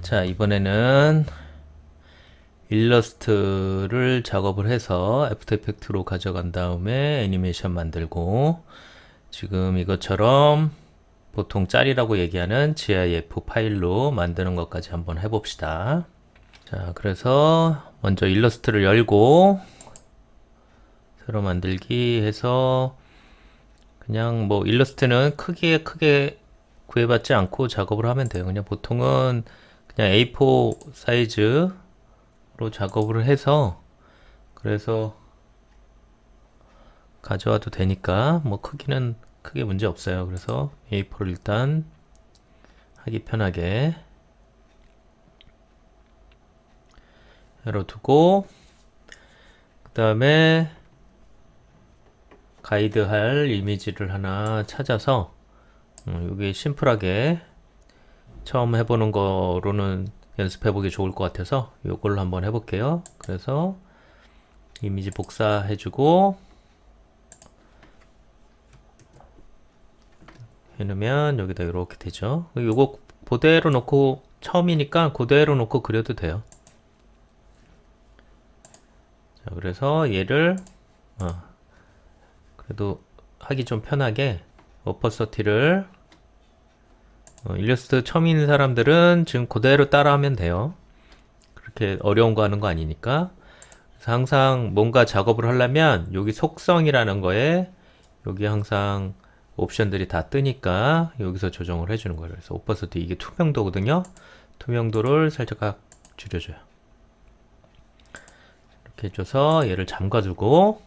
자, 이번에는 일러스트를 작업을 해서 애프터 이펙트로 가져간 다음에 애니메이션 만들고, 지금 이것처럼 보통 짤이라고 얘기하는 GIF 파일로 만드는 것까지 한번 해봅시다. 자, 그래서 먼저 일러스트를 열고 새로 만들기 해서, 그냥 뭐 일러스트는 크게 구애받지 않고 작업을 하면 돼요. 그냥 보통은 그냥 A4 사이즈로 작업을 해서, 그래서 가져와도 되니까 뭐 크기는 크게 문제 없어요. 그래서 A4를 일단 하기 편하게 열어두고, 그 다음에 가이드 할 이미지를 하나 찾아서, 이게 심플하게 처음 해보는 거로는 연습해보기 좋을 것 같아서 이걸로 한번 해볼게요. 그래서 이미지 복사해주고 해놓으면 여기다 이렇게 되죠. 이거 그대로 놓고, 처음이니까 그대로 놓고 그려도 돼요. 자, 그래서 얘를 그래도 하기 좀 편하게 어퍼서티를, 일러스트 처음 있는 사람들은 지금 그대로 따라하면 돼요. 그렇게 어려운 거 하는 거 아니니까. 그래서 항상 뭔가 작업을 하려면 여기 속성이라는 거에 여기 항상 옵션들이 다 뜨니까 여기서 조정을 해주는 거예요. 그래서 오퍼서티, 이게 투명도거든요. 투명도를 살짝 줄여줘요. 이렇게 해줘서 얘를 잠가두고,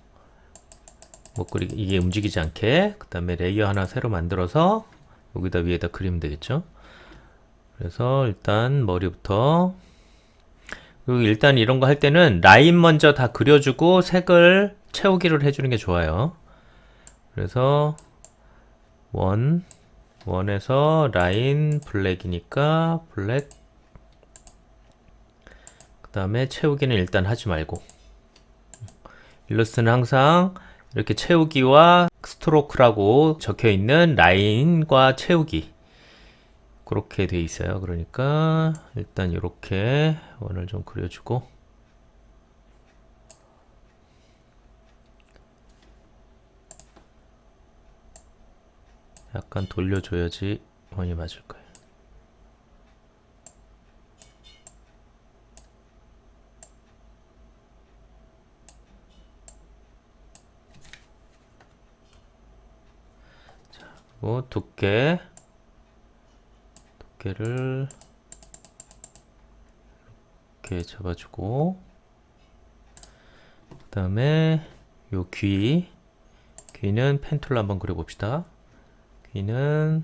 목걸이 이게 움직이지 않게, 그 다음에 레이어 하나 새로 만들어서 여기다 위에다 그리면 되겠죠. 그래서 일단 머리부터, 그리고 일단 이런 거 할 때는 라인 먼저 다 그려주고 색을 채우기를 해주는 게 좋아요. 그래서 원에서 라인 블랙이니까 블랙, 그 다음에 채우기는 일단 하지 말고, 일러스트는 항상 이렇게 채우기와 스트로크라고 적혀 있는 라인과 채우기, 그렇게 돼 있어요. 그러니까 일단 이렇게 원을 좀 그려주고, 약간 돌려줘야지 원이 맞을 거예요. 그리고 두께를 이렇게 잡아주고, 그 다음에 요 귀는 펜툴로 한번 그려봅시다. 귀는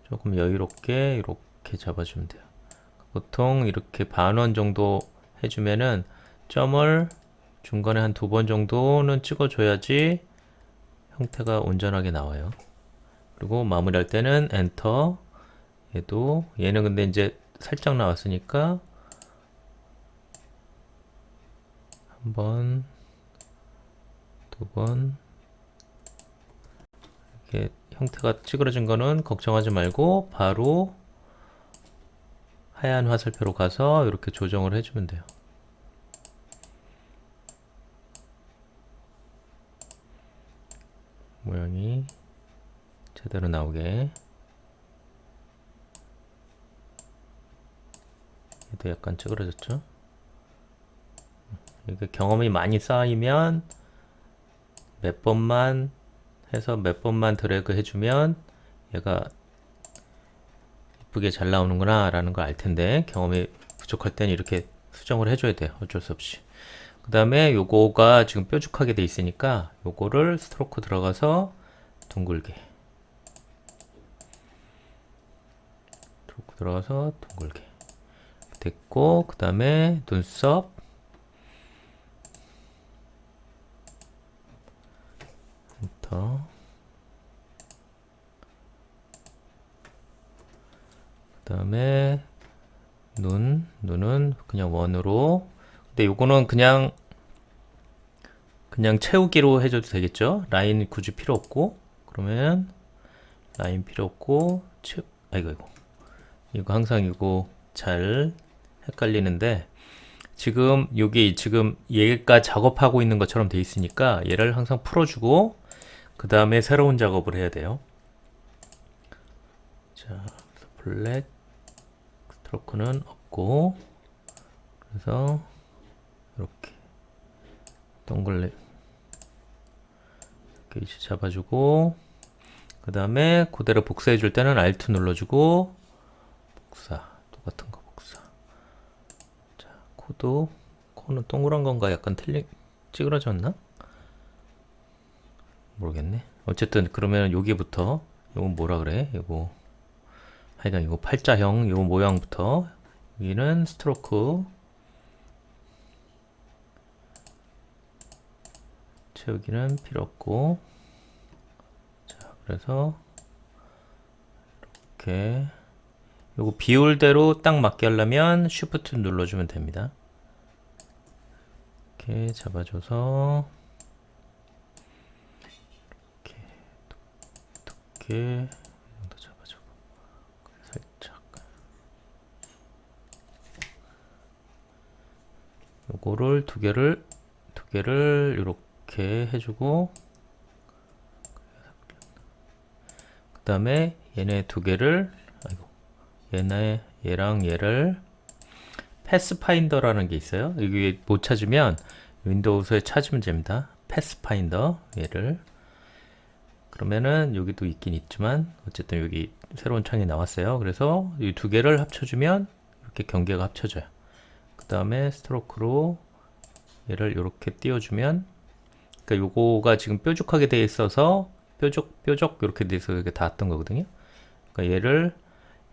조금 여유롭게 이렇게 잡아주면 돼요. 보통 이렇게 반원 정도 해주면은 점을 중간에 한 2번 정도는 찍어줘야지 형태가 온전하게 나와요. 그리고 마무리할 때는 엔터. 얘는 근데 이제 살짝 나왔으니까 한 번, 2번, 이렇게 형태가 찌그러진 거는 걱정하지 말고 바로 하얀 화살표로 가서 이렇게 조정을 해주면 돼요. 모양이 제대로 나오게. 얘도 약간 찌그러졌죠? 이게 경험이 많이 쌓이면 몇 번만 해서 몇 번만 드래그 해주면 얘가 이쁘게 잘 나오는구나 라는 걸 알 텐데, 경험이 부족할 때는 이렇게 수정을 해줘야 돼요. 어쩔 수 없이. 그 다음에 요거가 지금 뾰족하게 돼 있으니까 요거를 스트로크 들어가서 둥글게, 됐고, 그 다음에 눈썹 엔터, 그 다음에 눈은 그냥 원으로. 근데 요거는 그냥 채우기로 해줘도 되겠죠. 라인 굳이 필요 없고, 그러면 라인 필요 없고, 아이고 이거 항상 이거 잘 헷갈리는데 지금 여기 지금 얘가 작업하고 있는 것처럼 돼 있으니까 얘를 항상 풀어주고 그 다음에 새로운 작업을 해야 돼요. 자, 블랙 스트로크는 없고 그래서 이렇게 동글 이렇게 위치 잡아주고 그 다음에 그대로 복사해 줄 때는 Alt 눌러주고 복사 똑같은 거 복사. 자, 코는 동그란 건가 약간 찌그러졌나? 모르겠네. 어쨌든 그러면 여기부터 이건 뭐라 그래? 이거 하여간 이거 팔자형 이 모양부터 여기는 스트로크 채우기는 필요 없고 자 그래서 이렇게 요거 비율대로 딱 맞게 하려면 Shift 눌러주면 됩니다. 이렇게 잡아줘서 이렇게 정도 잡아주고 살짝 요거를 두 개를 이렇게 해주고 그 다음에 얘네 두 개를 얘랑 얘를 패스파인더라는 게 있어요. 여기 못 찾으면 윈도우에 찾으면 됩니다. 패스파인더 얘를 그러면은 여기도 있긴 있지만 어쨌든 여기 새로운 창이 나왔어요. 그래서 이 두 개를 합쳐주면 이렇게 경계가 합쳐져요. 그 다음에 스트로크로 얘를 이렇게 띄워주면 그러니까 요거가 지금 뾰족하게 되어 있어서 뾰족 이렇게 돼서 이렇게 닿았던 거거든요. 그러니까 얘를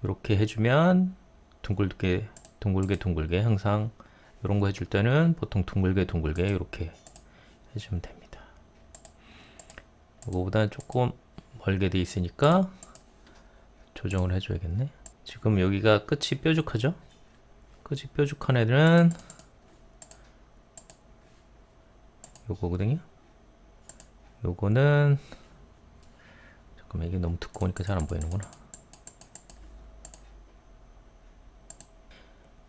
이렇게 해주면 둥글게 항상 이런 거 해줄 때는 보통 둥글게 이렇게 해주면 됩니다. 이거보다는 조금 멀게 돼 있으니까 조정을 해줘야겠네. 지금 여기가 끝이 뾰족하죠? 끝이 뾰족한 애들은 요거거든요. 요거는 잠깐만 이게 너무 두꺼우니까 잘 안 보이는구나.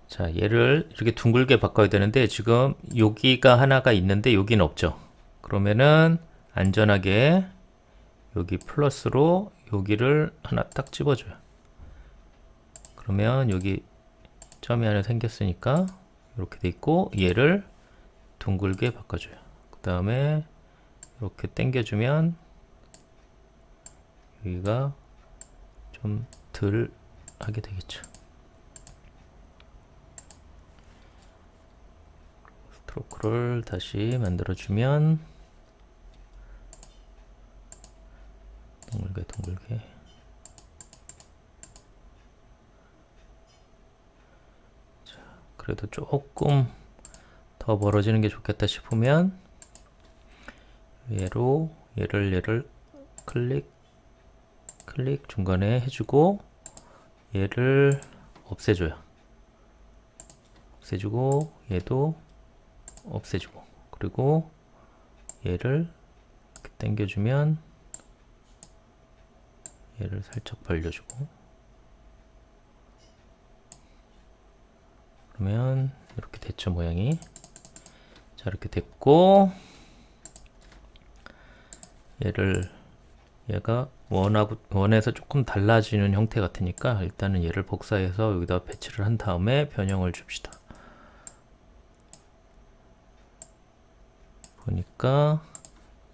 자, 얘를 이렇게 둥글게 바꿔야 되는데 지금 여기가 하나가 있는데 여기는 없죠. 그러면은 안전하게 여기 플러스로 여기를 하나 딱 집어줘요. 그러면 여기 점이 하나 생겼으니까 이렇게 돼 있고 얘를 둥글게 바꿔줘요. 그 다음에 이렇게 당겨주면 여기가 좀 덜 하게 되겠죠. 스트로크를 다시 만들어주면 둥글게 자, 그래도 조금 더 멀어지는 게 좋겠다 싶으면 얘를 클릭 중간에 해주고 얘를 없애주고 얘도 없애주고 그리고 얘를 이렇게 당겨주면 얘를 살짝 벌려주고 그러면 이렇게 됐죠 모양이. 자 이렇게 됐고 얘가 원에서 조금 달라지는 형태 같으니까 일단은 얘를 복사해서 여기다 배치를 한 다음에 변형을 줍시다. 보니까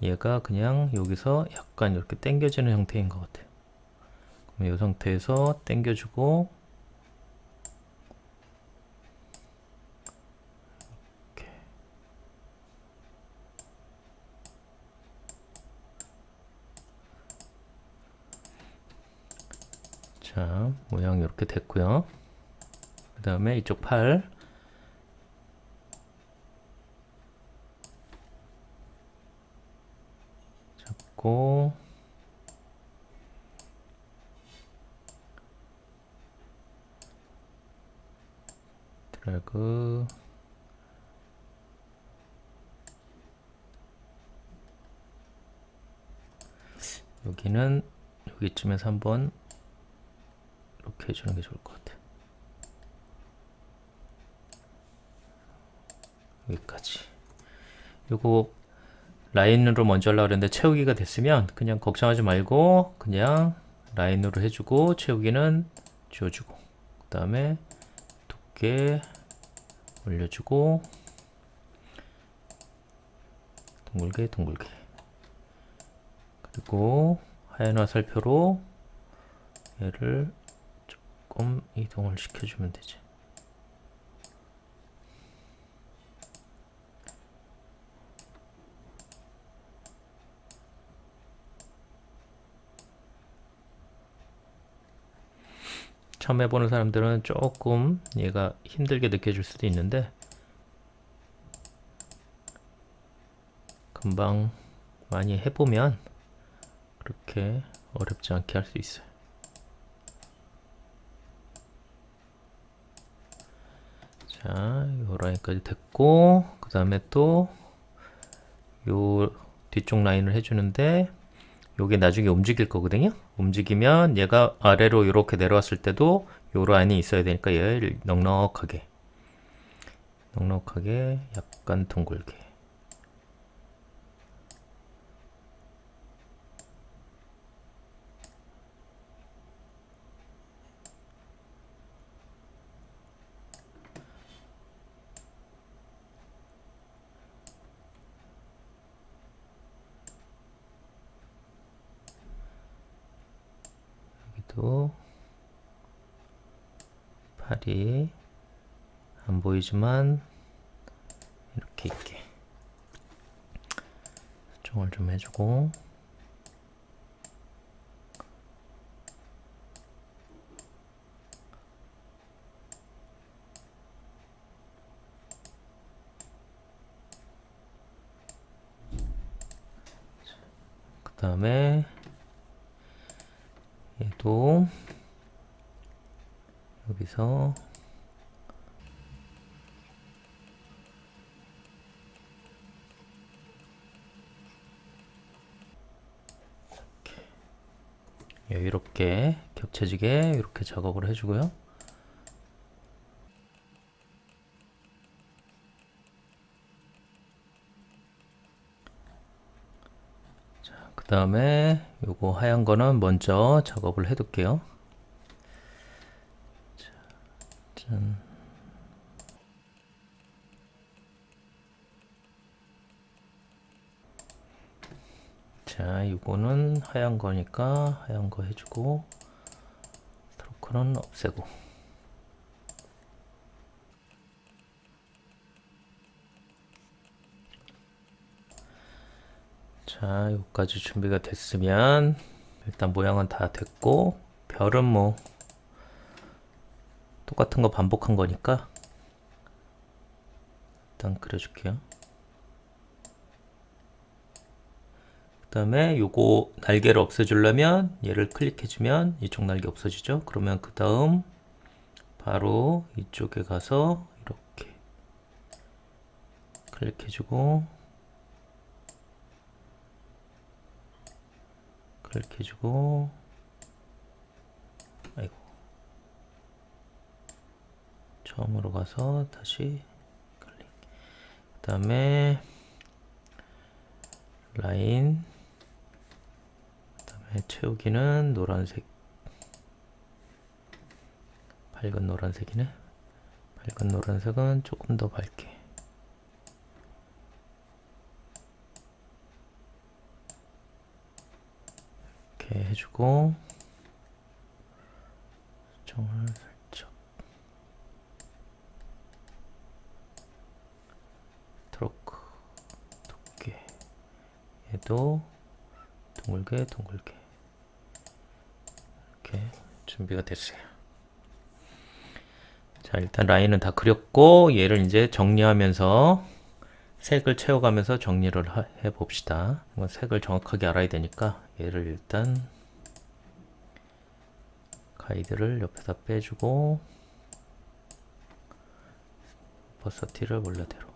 얘가 그냥 여기서 약간 이렇게 당겨지는 형태인 것 같아요. 그럼 이 상태에서 당겨주고 이렇게 자 모양 이렇게 됐고요. 그 다음에 이쪽 팔 잡고 드래그 여기는 여기쯤에서 한번 이렇게 해주는 게 좋을 것 같아요. 여기까지. 요거 라인으로 먼저 하려고 그랬는데 채우기가 됐으면 그냥 걱정하지 말고 그냥 라인으로 해주고 채우기는 지워주고 그 다음에 두께 올려주고 둥글게 둥글게 그리고 하얀 화살표로 얘를 조금 이동을 시켜주면 되지. 처음 해보는 사람들은 조금 얘가 힘들게 느껴질 수도 있는데 금방 많이 해보면 그렇게 어렵지 않게 할 수 있어요. 자, 요 라인까지 됐고 그 다음에 또 요 뒤쪽 라인을 해주는데 요게 나중에 움직일 거거든요. 움직이면 얘가 아래로 이렇게 내려왔을 때도 요 라인이 있어야 되니까 얘를 넉넉하게 약간 둥글게 또 팔이 안 보이지만 이렇게 있게 조정을 좀 해주고 그 다음에 얘도 여기서 여유롭게 겹쳐지게 이렇게 작업을 해주고요. 그 다음에 요거 하얀 거는 먼저 작업을 해 둘게요. 짠. 자, 요거는 하얀 거니까 하얀 거 해주고 스트로크는 없애고 자, 여기까지 준비가 됐으면 일단 모양은 다 됐고 별은 뭐 똑같은 거 반복한 거니까 일단 그려줄게요. 그 다음에 요거 날개를 없애주려면 얘를 클릭해주면 이쪽 날개 없어지죠. 그러면 그 다음 바로 이쪽에 가서 이렇게 클릭해주고 클릭해주고 아이고 처음으로 가서 다시 클릭 그 다음에 라인 그 다음에 채우기는 노란색 밝은 노란색이네. 밝은 노란색은 조금 더 밝게 이렇게 해주고 수정을 살짝 스트로크 두께 얘도 둥글게 이렇게 준비가 됐어요. 자, 일단 라인은 다 그렸고 얘를 이제 정리하면서 색을 채워가면서 정리를 해 봅시다. 색을 정확하게 알아야 되니까 얘를 일단 가이드를 옆에다 빼주고 버서티를 원래대로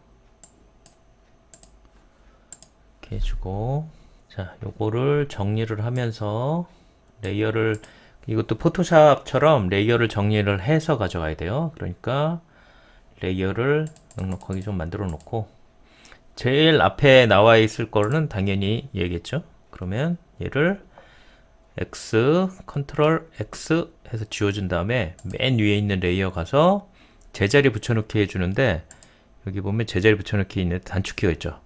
이렇게 해주고 자, 요거를 정리를 하면서 레이어를 이것도 포토샵처럼 레이어를 정리를 해서 가져가야 돼요. 그러니까 레이어를 넉넉하게 좀 만들어 놓고, 제일 앞에 나와 있을 거는 당연히 얘겠죠. 그러면 얘를 X, 컨트롤 X 해서 지워준 다음에 맨 위에 있는 레이어 가서 제자리 붙여넣기 해주는데, 여기 보면 제자리 붙여넣기 있는 단축키가 있죠.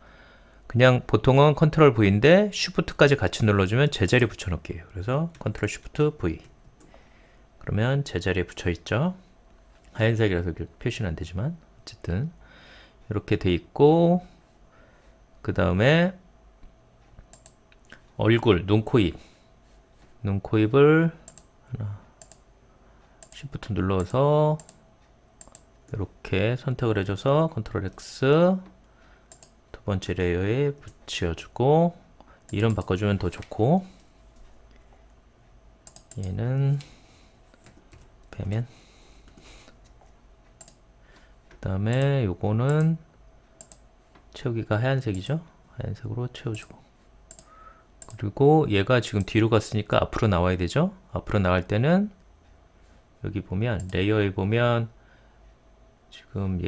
그냥 보통은 컨트롤 V인데 쉬프트까지 같이 눌러주면 제자리 붙여넣기예요. 그래서 컨트롤 쉬프트 V. 그러면 제자리에 붙여 있죠. 하얀색이라서 표시는 안 되지만 어쨌든 이렇게 돼 있고, 그 다음에 얼굴, 눈, 코, 입. 눈, 코, 입을 하나 쉬프트 눌러서 이렇게 선택을 해줘서 컨트롤 X 두 번째 레이어에 붙여주고, 이름 바꿔주면 더 좋고, 얘는 빼면, 그 다음에 요거는 채우기가 하얀색이죠. 하얀색으로 채워주고, 그리고 얘가 지금 뒤로 갔으니까 앞으로 나와야 되죠. 앞으로 나갈 때는 여기 보면 레이어에 보면 지금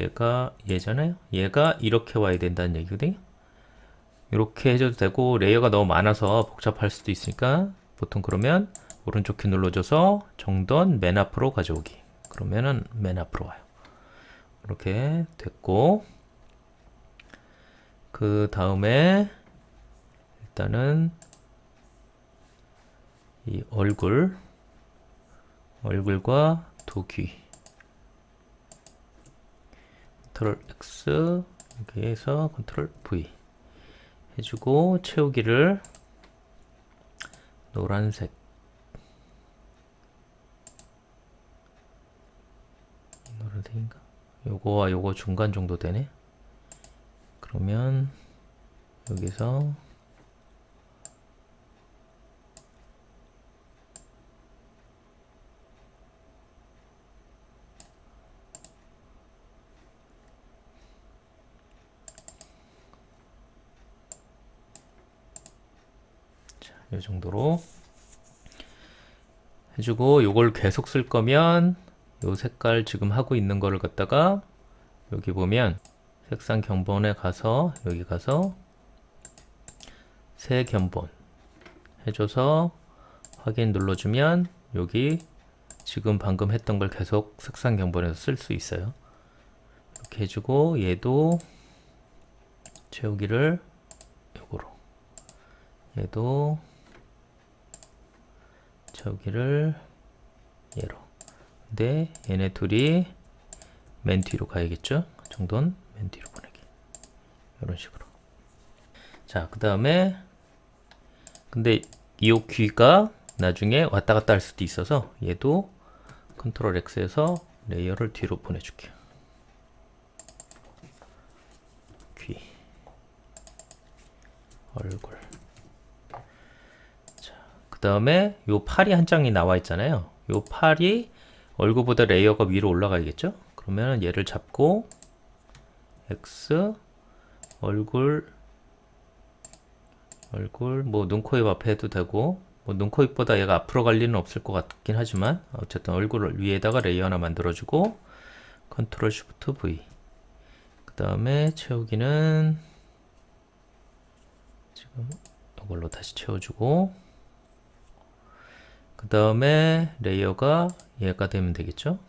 얘잖아요. 얘가 이렇게 와야 된다는 얘기거든요. 이렇게 해줘도 되고, 레이어가 너무 많아서 복잡할 수도 있으니까 보통 그러면 오른쪽 키 눌러줘서 정돈 맨 앞으로 가져오기. 그러면은 맨 앞으로 와요. 이렇게 됐고, 그 다음에 일단은 이 얼굴과 두 귀, 컨트롤 X 여기에서 컨트롤 V 해주고, 채우기를 노란색인가? 요거와 요거 중간 정도 되네. 그러면 여기서 이 정도로 해주고, 요걸 계속 쓸 거면 요 색깔 지금 하고 있는 거를 갖다가 여기 보면 색상 견본에 가서 여기 가서 새 견본 해줘서 확인 눌러주면 여기 지금 방금 했던 걸 계속 색상 견본에서 쓸 수 있어요. 이렇게 해주고, 얘도 채우기를 요거로, 얘도 채우기를 얘로. 근데 얘네 둘이 맨 뒤로 가야겠죠. 정도는 맨 뒤로 보내기. 이런 식으로. 자, 그 다음에 근데 이 귀가 나중에 왔다 갔다 할 수도 있어서 얘도 컨트롤 X에서 레이어를 뒤로 보내줄게요. 귀, 얼굴. 자, 그 다음에 요 팔이 한 장이 나와 있잖아요. 요 팔이 얼굴보다 레이어가 위로 올라가야겠죠. 그러면 얘를 잡고 X 얼굴 뭐 눈, 코, 입 앞에 해도 되고, 뭐 눈, 코, 입보다 얘가 앞으로 갈 리는 없을 것 같긴 하지만 어쨌든 얼굴을 위에다가 레이어 하나 만들어주고, 컨트롤 쉬프트 V. 그 다음에 채우기는 지금 이걸로 다시 채워주고, 그 다음에 레이어가 얘가 되면 되겠죠.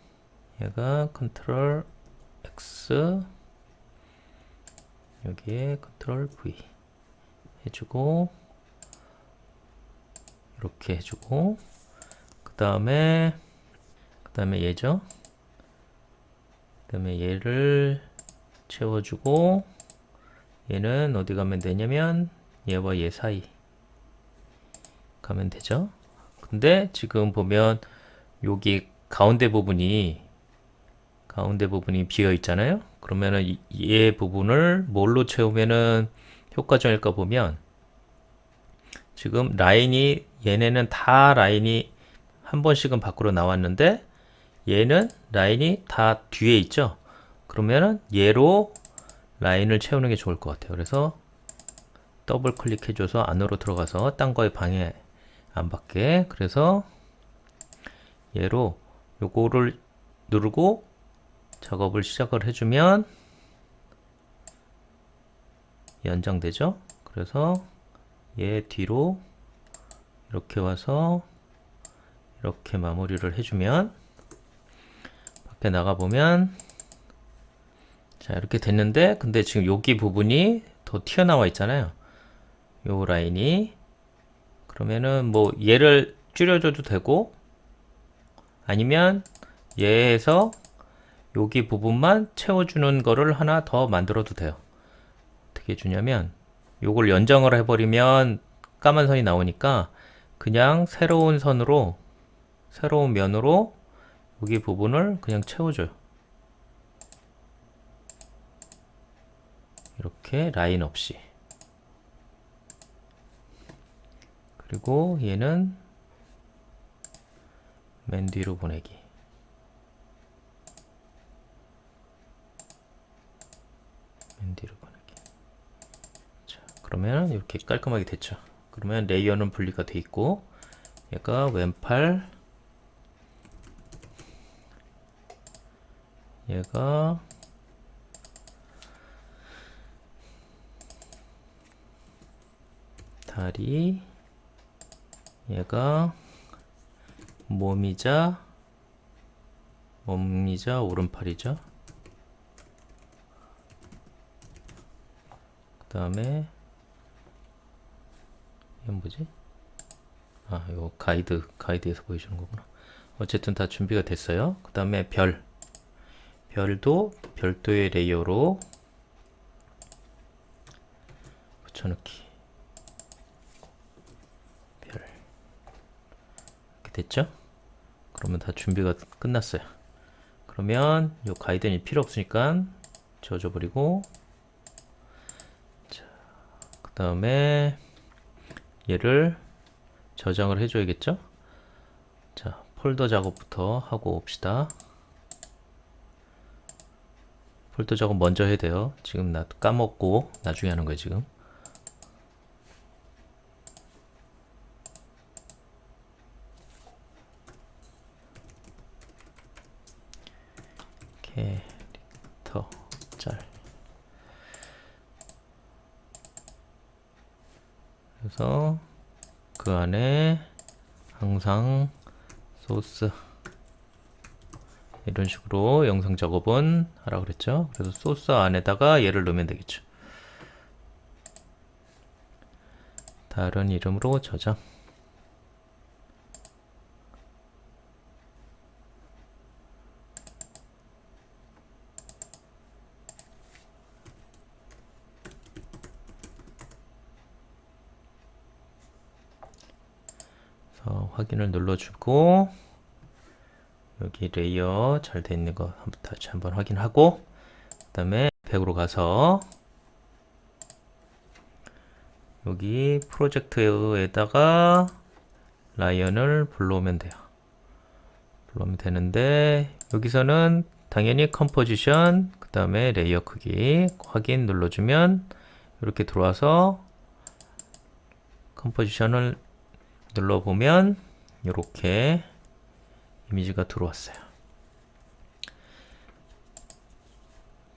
얘가 컨트롤 X 여기에 컨트롤 V 해주고, 이렇게 해주고, 그 다음에 얘죠. 그 다음에 얘를 채워주고, 얘는 어디 가면 되냐면 얘와 얘 사이 가면 되죠. 근데 지금 보면 여기 가운데 부분이 비어 있잖아요. 그러면은 얘 부분을 뭘로 채우면은 효과적일까 보면, 지금 라인이, 얘네는 다 라인이 한 번씩은 밖으로 나왔는데 얘는 라인이 다 뒤에 있죠. 그러면은 얘로 라인을 채우는 게 좋을 것 같아요. 그래서 더블 클릭해줘서 안으로 들어가서 딴 거에 방해 안 받게, 그래서 얘로 요거를 누르고 작업을 시작을 해주면 연장되죠. 그래서 얘 뒤로 이렇게 와서 이렇게 마무리를 해주면 밖에 나가보면 자 이렇게 됐는데 근데 지금 여기 부분이 더 튀어나와 있잖아요. 요 라인이 그러면은 뭐 얘를 줄여줘도 되고 아니면 얘에서 여기 부분만 채워주는 거를 하나 더 만들어도 돼요. 어떻게 해주냐면 요걸 연장을 해버리면 까만 선이 나오니까 그냥 새로운 선으로 새로운 면으로 여기 부분을 그냥 채워줘요. 이렇게 라인 없이. 그리고 얘는 맨 뒤로 보내기. 맨 뒤로 보내기. 자, 그러면 이렇게 깔끔하게 됐죠. 그러면 레이어는 분리가 돼 있고 얘가 왼팔 얘가 다리 얘가 몸이자 오른팔이죠. 그 다음에 이건 뭐지? 아, 이거 가이드에서 보여주는 거구나. 어쨌든 다 준비가 됐어요. 그 다음에 별도 별도의 레이어로 붙여넣기. 별 이렇게 됐죠? 그러면 다 준비가 끝났어요. 그러면 이 가이드는 필요 없으니까 지워줘버리고 그 다음에 얘를 저장을 해줘야겠죠? 자, 폴더 작업부터 하고 옵시다. 폴더 작업 먼저 해야 돼요. 지금 나 까먹고 나중에 하는 거예요, 지금. 캐릭터 짤. 그래서 그 안에 항상 소스 이런 식으로 영상 작업은 하라고 그랬죠. 그래서 소스 안에다가 얘를 넣으면 되겠죠. 다른 이름으로 저장. 그래서 확인을 눌러주고 여기 레이어 잘 돼 있는 거 다시 한번 확인하고 그 다음에 백으로 가서 여기 프로젝트에다가 라이언을 불러오면 돼요. 불러오면 되는데 여기서는 당연히 컴포지션 그 다음에 레이어 크기 확인 눌러주면 이렇게 들어와서 컴포지션을 눌러보면 이렇게 이미지가 들어왔어요.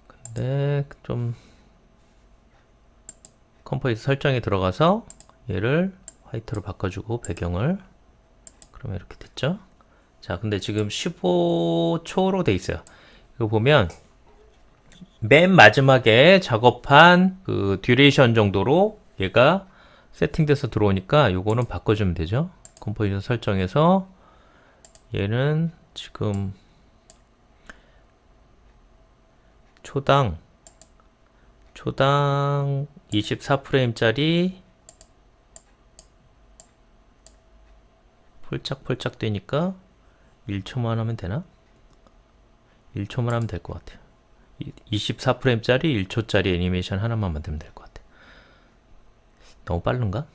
근데 좀 컴포지션 설정에 들어가서 얘를 화이트로 바꿔주고 배경을 그러면 이렇게 됐죠. 자, 근데 지금 15초로 돼 있어요. 이거 보면 맨 마지막에 작업한 그 듀레이션 정도로 얘가 세팅돼서 들어오니까 요거는 바꿔주면 되죠. 컴포지션 설정에서 얘는 지금 초당 24프레임짜리 폴짝폴짝 되니까 1초만 하면 되나? 1초만 하면 될 것 같아요. 24프레임짜리 1초짜리 애니메이션 하나만 만들면 될 것 같아요. 너무 빠른가?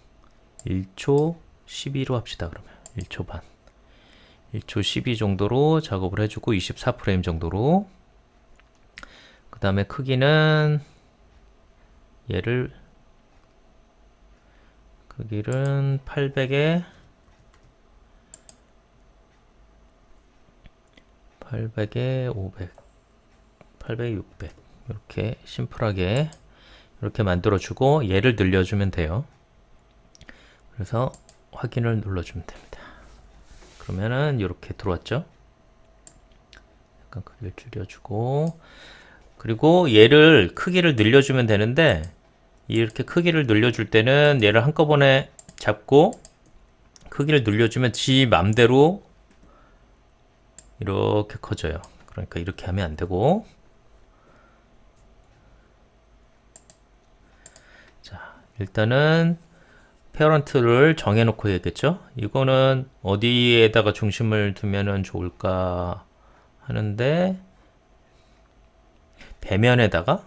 1초 12로 합시다. 그러면 1초 반 1초 12 정도로 작업을 해주고 24프레임 정도로 그 다음에 크기는 얘를 크기는 800에 500, 800, 600 이렇게 심플하게 이렇게 만들어주고 얘를 늘려주면 돼요. 그래서 확인을 눌러주면 됩니다. 그러면은 이렇게 들어왔죠. 약간 크기를 줄여주고, 그리고 얘를 크기를 늘려주면 되는데, 이렇게 크기를 늘려줄 때는 얘를 한꺼번에 잡고 크기를 늘려주면 지 맘대로 이렇게 커져요. 그러니까 이렇게 하면 안 되고, 자, 일단은 페어런트를 정해놓고 해야겠죠. 이거는 어디에다가 중심을 두면은 좋을까 하는데, 배면에다가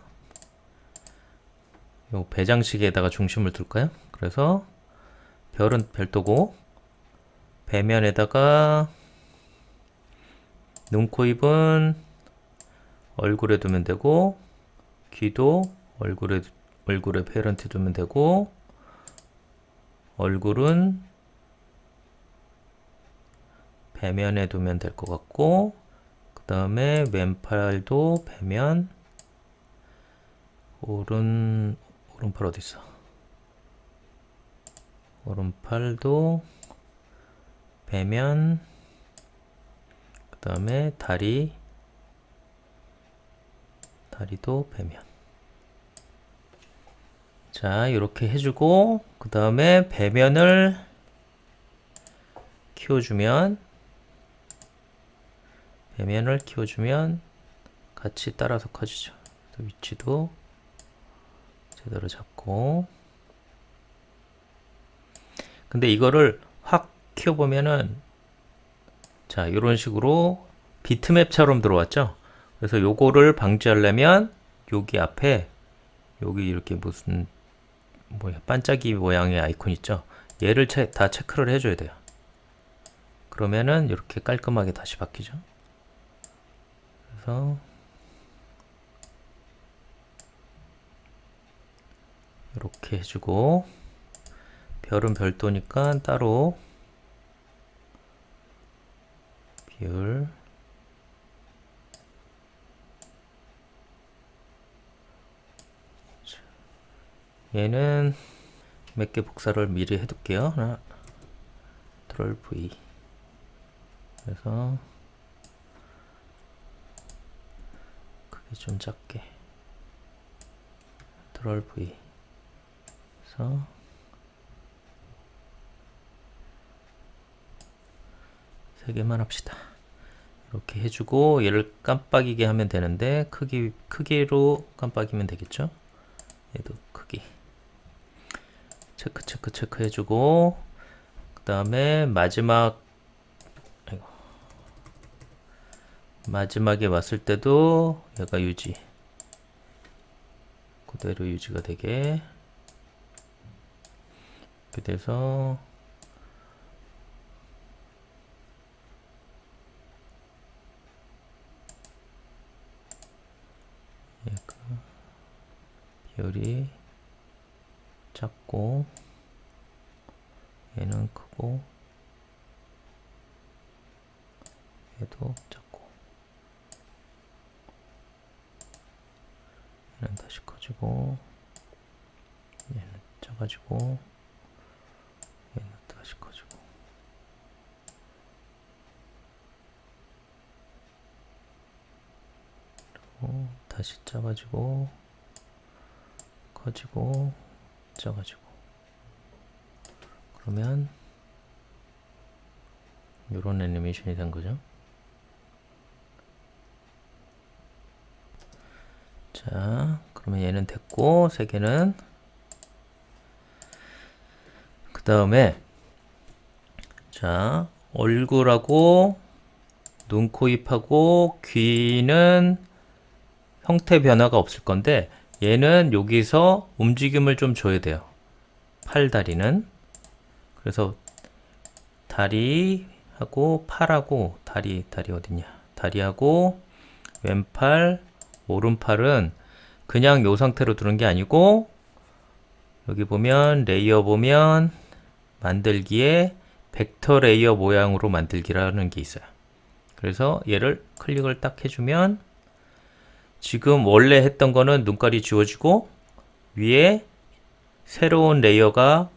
요 배장식에다가 중심을 둘까요? 그래서 별은 별도고, 배면에다가 눈, 코, 입은 얼굴에 두면 되고, 귀도 얼굴에 페어런트 두면 되고, 얼굴은 배면에 두면 될 것 같고, 그 다음에 왼팔도 배면, 오른팔 어디 있어? 오른팔도 배면, 그 다음에 다리도 배면. 자, 이렇게 해주고, 그 다음에 배면을 키워주면 같이 따라서 커지죠. 위치도 제대로 잡고. 근데 이거를 확 키워보면은, 자, 이런 식으로 비트맵처럼 들어왔죠. 그래서 요거를 방지하려면 여기 앞에 여기 이렇게 무슨 반짝이 모양의 아이콘 있죠. 얘를 다 체크를 해줘야 돼요. 그러면은 이렇게 깔끔하게 다시 바뀌죠. 그래서 이렇게 해주고, 별은 별도니까 따로 비율 얘는 몇 개 복사를 미리 해둘게요. 하나, 컨트롤 V. 그래서 크기 좀 작게. 컨트롤 V. 그래서 세 개만 합시다. 이렇게 해주고 얘를 깜빡이게 하면 되는데 크기로 깜빡이면 되겠죠. 얘도 크기 체크 해주고, 그 다음에 마지막에 왔을 때도 얘가 그대로 유지가 되게 이렇게 돼서 얘가 비율이 작고 얘는 크고 얘도 작고 얘는 다시 커지고 얘는 작아지고 얘는 다시 커지고 그리고 다시 작아지고 커지고 작아지고. 그러면 이런 애니메이션이 된 거죠. 자, 그러면 얘는 됐고, 세 개는. 그 다음에, 자, 얼굴하고, 눈, 코, 입하고, 귀는 형태 변화가 없을 건데, 얘는 여기서 움직임을 좀 줘야 돼요. 팔다리는. 그래서, 다리하고, 팔하고, 다리 어딨냐. 다리하고, 왼팔, 오른팔은 그냥 요 상태로 두는 게 아니고, 여기 보면 레이어 보면 만들기에 벡터 레이어 모양으로 만들기라는 게 있어요. 그래서 얘를 클릭을 딱 해주면 지금 원래 했던 거는 눈깔이 지워지고 위에 새로운 레이어가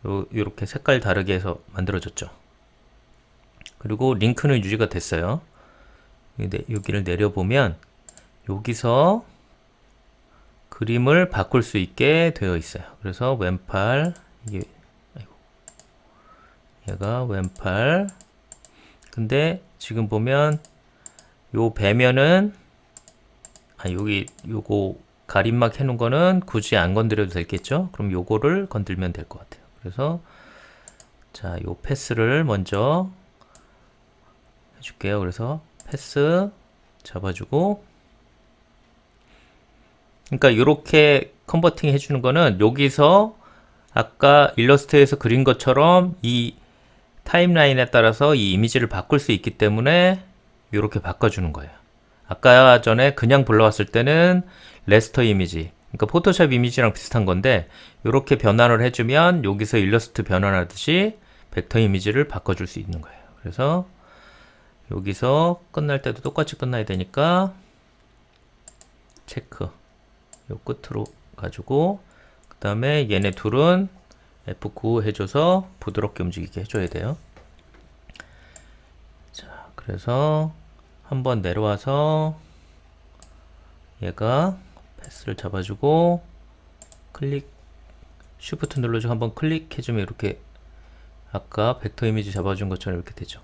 요렇게 색깔 다르게 해서 만들어졌죠. 그리고 링크는 유지가 됐어요. 여기를 내려보면 여기서 그림을 바꿀 수 있게 되어 있어요. 그래서 왼팔, 얘가 왼팔. 근데 지금 보면 요 배면은 여기 요거 가림막 해놓은 거는 굳이 안 건드려도 되겠죠? 그럼 요거를 건들면 될 것 같아요. 그래서 자, 요 패스를 먼저 해줄게요. 그래서 패스 잡아주고, 그러니까 이렇게 컨버팅 해주는 거는 여기서 아까 일러스트에서 그린 것처럼 이 타임라인에 따라서 이 이미지를 바꿀 수 있기 때문에 이렇게 바꿔주는 거예요. 아까 전에 그냥 불러왔을 때는 레스터 이미지, 그러니까 포토샵 이미지랑 비슷한 건데 이렇게 변환을 해주면 여기서 일러스트 변환하듯이 벡터 이미지를 바꿔줄 수 있는 거예요. 그래서 여기서 끝날 때도 똑같이 끝나야 되니까 체크 요 끝으로 가지고 그 다음에 얘네 둘은 F9 해줘서 부드럽게 움직이게 해줘야 돼요. 자, 그래서 한번 내려와서 얘가 패스를 잡아주고 클릭 쉬프트 눌러주고 한번 클릭해주면 이렇게 아까 벡터 이미지 잡아준 것처럼 이렇게 되죠.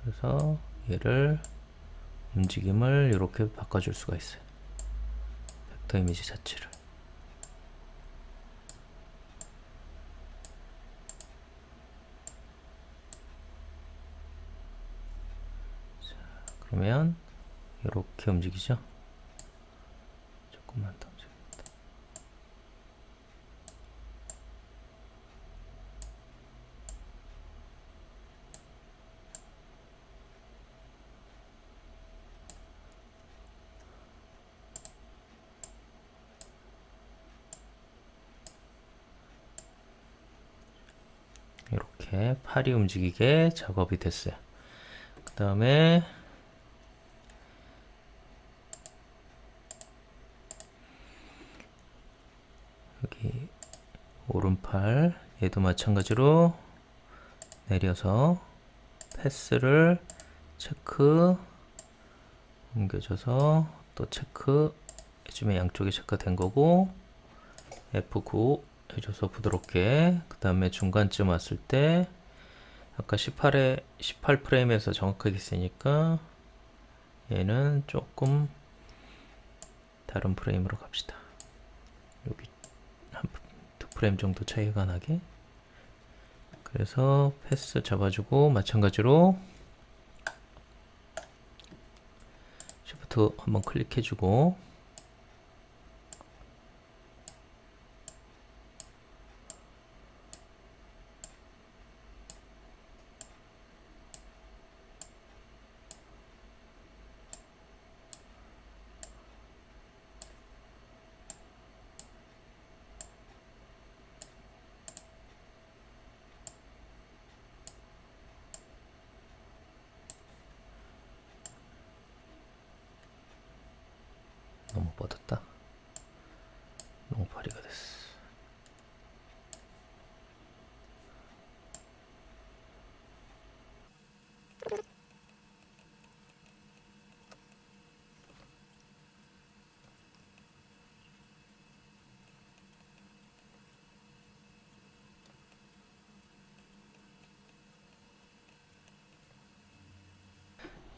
그래서 얘를 움직임을 이렇게 바꿔줄 수가 있어요. 벡터 이미지 자체를. 자, 그러면 이렇게 움직이죠. 조금만 더 움직입니다. 이렇게 팔이 움직이게 작업이 됐어요. 그 다음에 여기 오른팔 얘도 마찬가지로 내려서 패스를 체크 옮겨줘서 또 체크 해주면 양쪽이 체크된 거고 F9 해줘서 부드럽게 그 다음에 중간쯤 왔을 때 아까 18 프레임에서 정확하게 쓰니까 얘는 조금 다른 프레임으로 갑시다. 여기 두 프레임 정도 차이가 나게. 그래서 패스 잡아주고 마찬가지로 쉬프트 한번 클릭해주고 너무 뻗었다. 너무 파리가 됐어.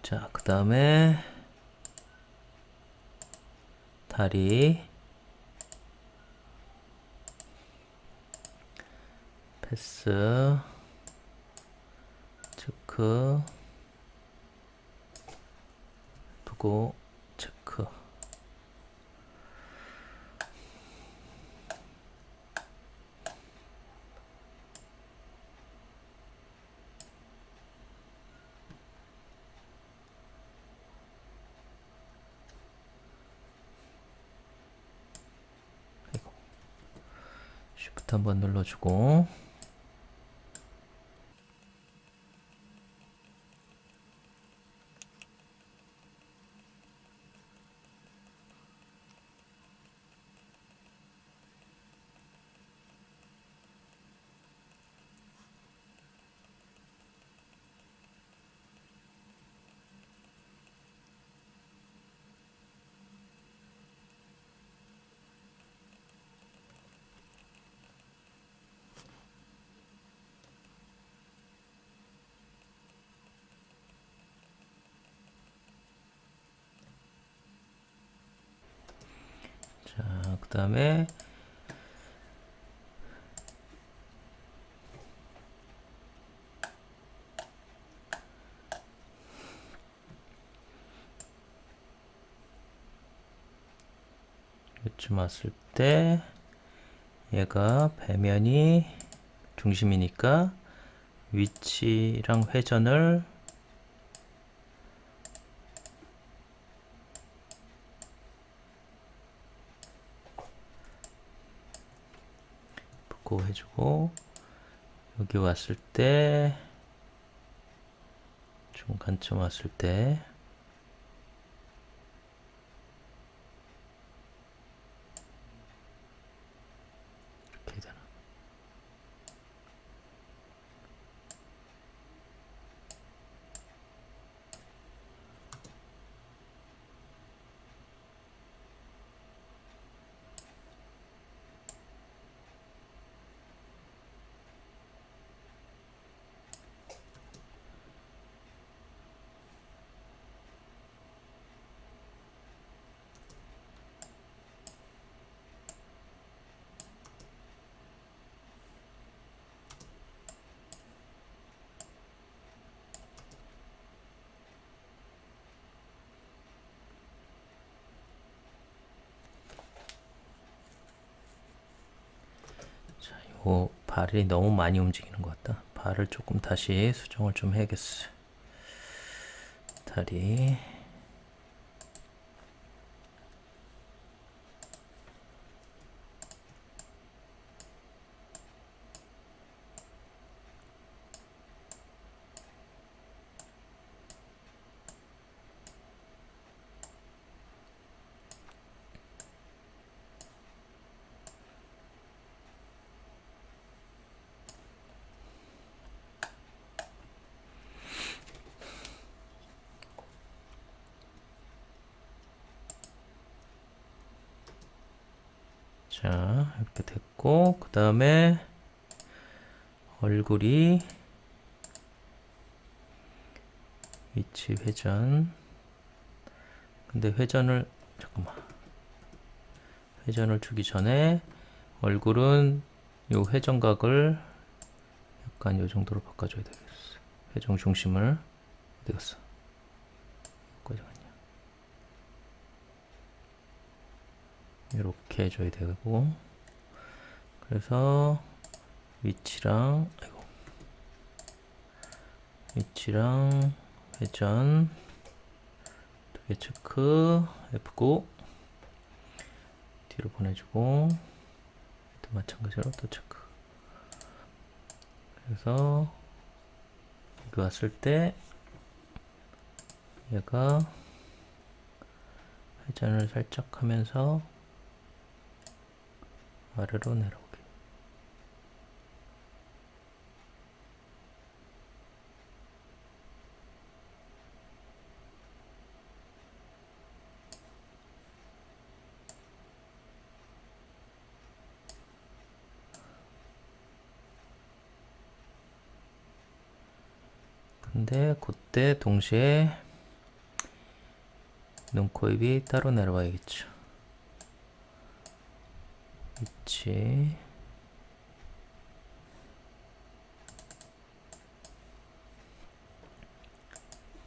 자, 그 다음에 다리 패스 체크 두고 체크. 쉬프트 한번 눌러주고 자, 그 다음에 이쯤 왔을 때 얘가 배면이 중심이니까 위치랑 회전을 붙고 해주고, 여기 왔을 때 중간쯤 왔을 때 이렇게 되나? 발이 너무 많이 움직이는 것 같다. 발을 조금 다시 수정을 좀 해야겠어. 다리. 자, 이렇게 됐고, 그 다음에 얼굴이 위치 회전. 근데 회전을 잠깐만. 회전을 주기 전에 얼굴은 요 회전각을 약간 요 정도로 바꿔줘야 되겠어. 회전 중심을 어디 갔어? 여기까지 갔냐? 이렇게 해줘야 되고, 그래서 위치랑 아이고, 위치랑 회전 두 개 체크 F9 뒤로 보내주고, 또 마찬가지로 또 체크. 그래서 여기 왔을 때 얘가 회전을 살짝 하면서 아래로 내려오게. 근데 그때 동시에 눈, 코, 입이 따로 내려와야겠죠. 위치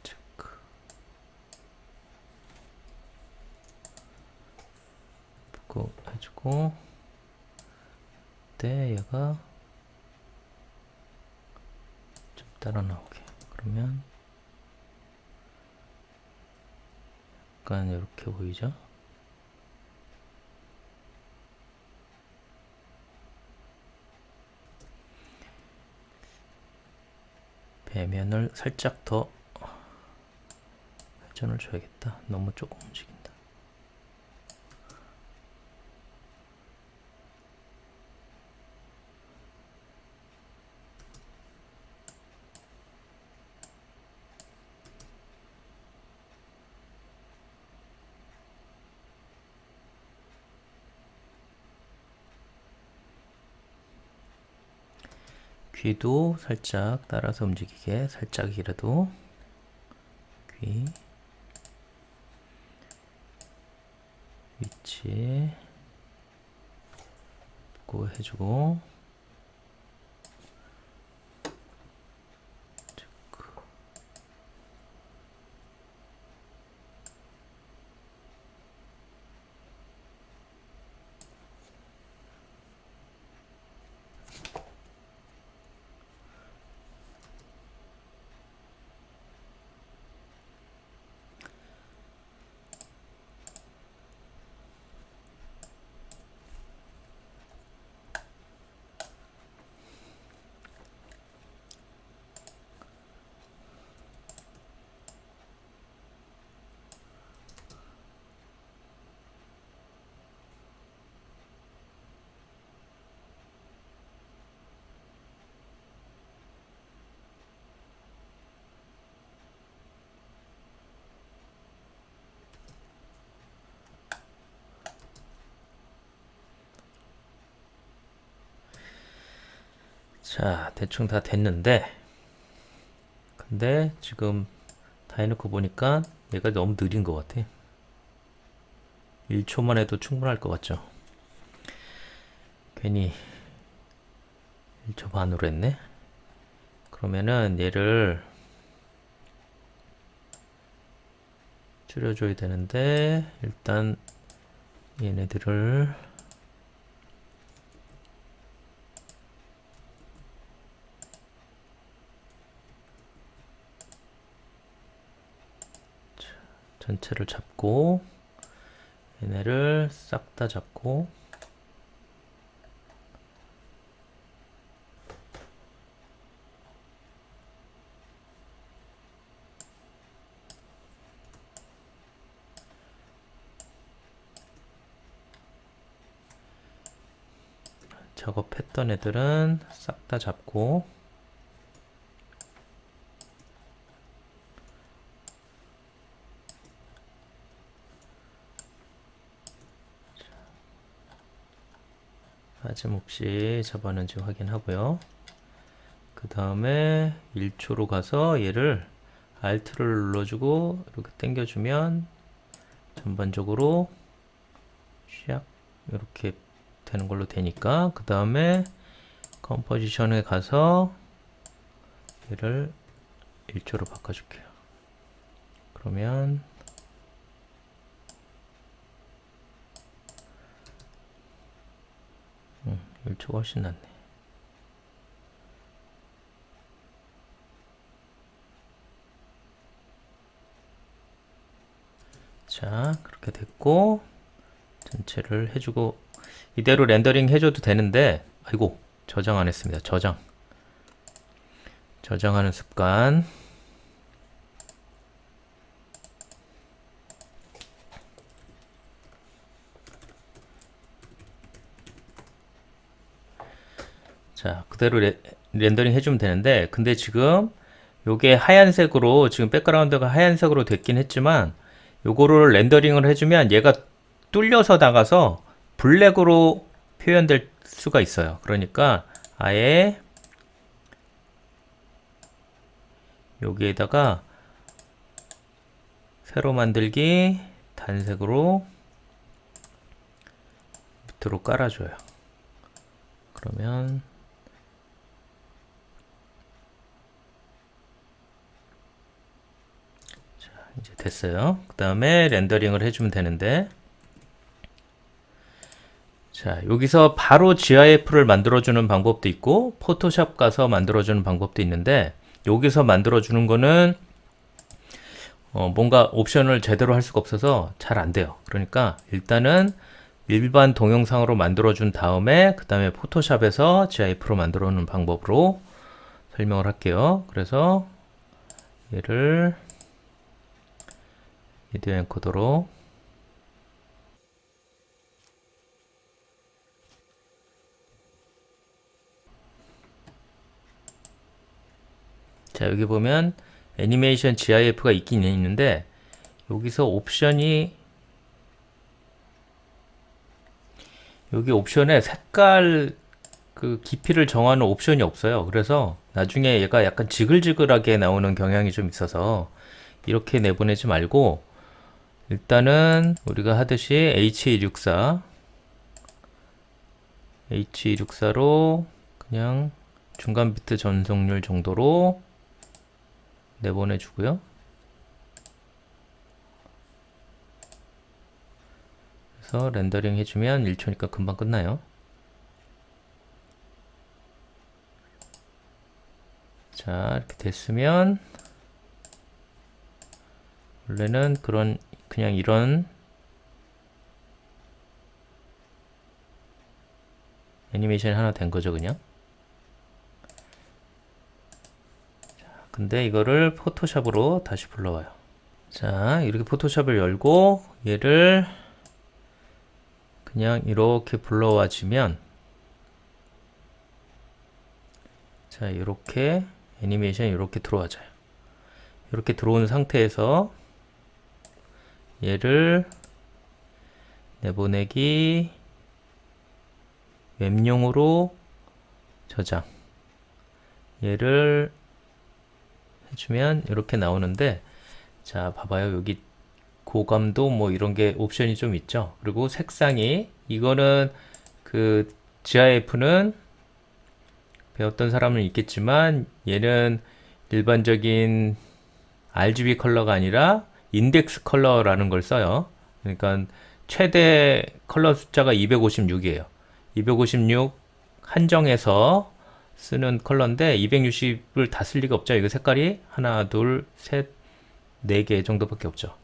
체크. 붙고 해주고, 그때 얘가 좀 따라 나오게. 그러면 약간 이렇게 보이죠? 배면을 살짝 더 회전을 줘야겠다. 너무 조금 움직인다. 귀도 살짝 따라서 움직이게, 살짝이라도. 귀 위치 자꾸 해주고 자, 대충 다 됐는데 근데 지금 다 해놓고 보니까 얘가 너무 느린 것 같아. 1초만 해도 충분할 것 같죠? 괜히 1초 반으로 했네. 그러면은 얘를 줄여줘야 되는데 일단 얘네들을 전체를 잡고 얘네를 싹 다 잡고 작업했던 애들은 싹 다 잡고 빠짐없이 잡았는지 확인하고요. 그 다음에 1초로 가서 얘를 Alt를 눌러주고 이렇게 당겨주면 전반적으로 샥 이렇게 되는 걸로 되니까 그 다음에 컴포지션에 가서 얘를 1초로 바꿔줄게요. 그러면 1초가 훨씬 낫네. 자, 그렇게 됐고 전체를 해주고 이대로 렌더링 해줘도 되는데 아이고 저장 안 했습니다. 저장하는 습관. 자, 그대로 렌더링 해주면 되는데 근데 지금 요게 하얀색으로 지금 백그라운드가 하얀색으로 됐긴 했지만 요거를 렌더링을 해주면 얘가 뚫려서 나가서 블랙으로 표현될 수가 있어요. 그러니까 아예 여기에다가 새로 만들기 단색으로 밑으로 깔아줘요. 그러면 자, 이제 됐어요. 그 다음에 렌더링을 해주면 되는데 자, 여기서 바로 GIF를 만들어주는 방법도 있고 포토샵 가서 만들어주는 방법도 있는데 여기서 만들어주는 거는 뭔가 옵션을 제대로 할 수가 없어서 잘 안 돼요. 그러니까 일단은 일반 동영상으로 만들어준 다음에 그 다음에 포토샵에서 GIF로 만들어놓는 방법으로 설명을 할게요. 그래서 얘를 비디오 엔코더로 자, 여기 보면 애니메이션 GIF가 있긴 있는데 여기서 옵션이 여기 옵션에 색깔 그 깊이를 정하는 옵션이 없어요. 그래서 나중에 얘가 약간 지글지글하게 나오는 경향이 좀 있어서 이렇게 내보내지 말고 일단은 우리가 하듯이 H264 H264로 그냥 중간 비트 전송률 정도로 내보내주고요. 그래서 렌더링 해주면 1초니까 금방 끝나요. 자, 이렇게 됐으면 원래는 그냥 이런 애니메이션이 하나 된 거죠, 그냥. 자, 근데 이거를 포토샵으로 다시 불러와요. 자, 이렇게 포토샵을 열고 얘를 그냥 이렇게 불러와 주면, 자, 이렇게 애니메이션이 이렇게 들어와져요. 이렇게 들어온 상태에서 얘를 내보내기, 웹용으로 저장, 얘를 해주면 이렇게 나오는데, 자, 봐봐요. 여기 고감도 뭐 이런 게 옵션이 좀 있죠. 그리고 색상이, 이거는 그 GIF는 배웠던 사람은 있겠지만 얘는 일반적인 RGB 컬러가 아니라 인덱스 컬러라는 걸 써요. 그러니까 최대 컬러 숫자가 256이에요. 256 한정해서 쓰는 컬러인데 260을 다 쓸 리가 없죠. 이거 색깔이 하나, 둘, 셋, 네 개 정도밖에 없죠.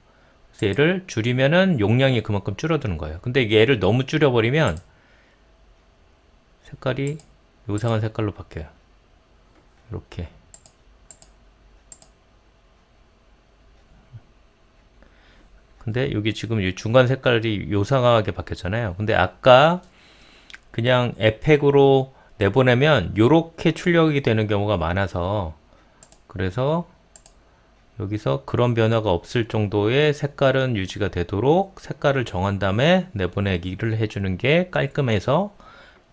그래서 얘를 줄이면은 용량이 그만큼 줄어드는 거예요. 근데 얘를 너무 줄여버리면 색깔이 요상한 색깔로 바뀌어요. 이렇게. 근데 여기 지금 이 중간 색깔이 요상하게 바뀌었잖아요. 근데 아까 그냥 에펙으로 내보내면 요렇게 출력이 되는 경우가 많아서, 그래서 여기서 그런 변화가 없을 정도의 색깔은 유지가 되도록 색깔을 정한 다음에 내보내기를 해주는 게 깔끔해서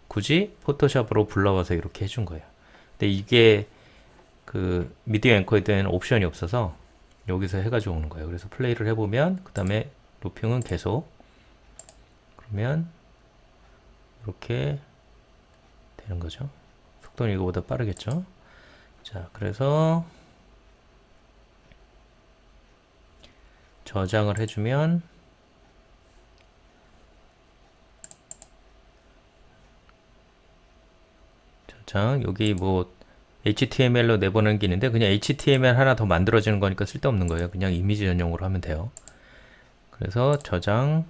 굳이 포토샵으로 불러와서 이렇게 해준 거예요. 근데 이게 그 미디어 앵커에는 옵션이 없어서 여기서 해가지고 오는 거예요. 그래서 플레이를 해보면 그 다음에 루핑은 계속, 그러면 이렇게 되는 거죠. 속도는 이거보다 빠르겠죠. 자, 그래서 저장을 해주면 저장, 여기 뭐 HTML로 내보내는 게 있는데 그냥 HTML 하나 더 만들어지는 거니까 쓸데없는 거예요. 그냥 이미지 전용으로 하면 돼요. 그래서 저장,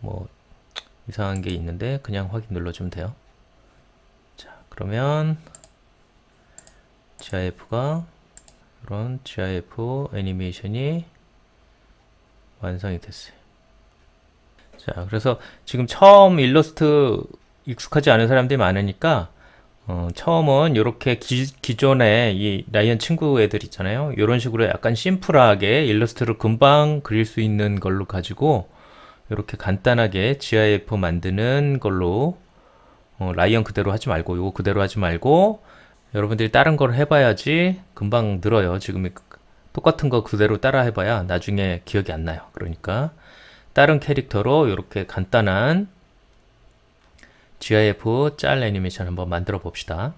뭐 이상한 게 있는데 그냥 확인 눌러주면 돼요. 자, 그러면 GIF가 이런 GIF 애니메이션이 완성이 됐어요. 자, 그래서 지금 처음 일러스트 익숙하지 않은 사람들이 많으니까 처음은 이렇게 기존에 이 라이언 친구 애들 있잖아요. 이런 식으로 약간 심플하게 일러스트를 금방 그릴 수 있는 걸로 가지고 이렇게 간단하게 GIF 만드는 걸로, 라이언 그대로 하지 말고 이거 그대로 하지 말고 여러분들이 다른 걸 해봐야지 금방 늘어요. 지금 똑같은 거 그대로 따라 해봐야 나중에 기억이 안 나요. 그러니까 다른 캐릭터로 이렇게 간단한 GIF 짤 애니메이션 한번 만들어 봅시다.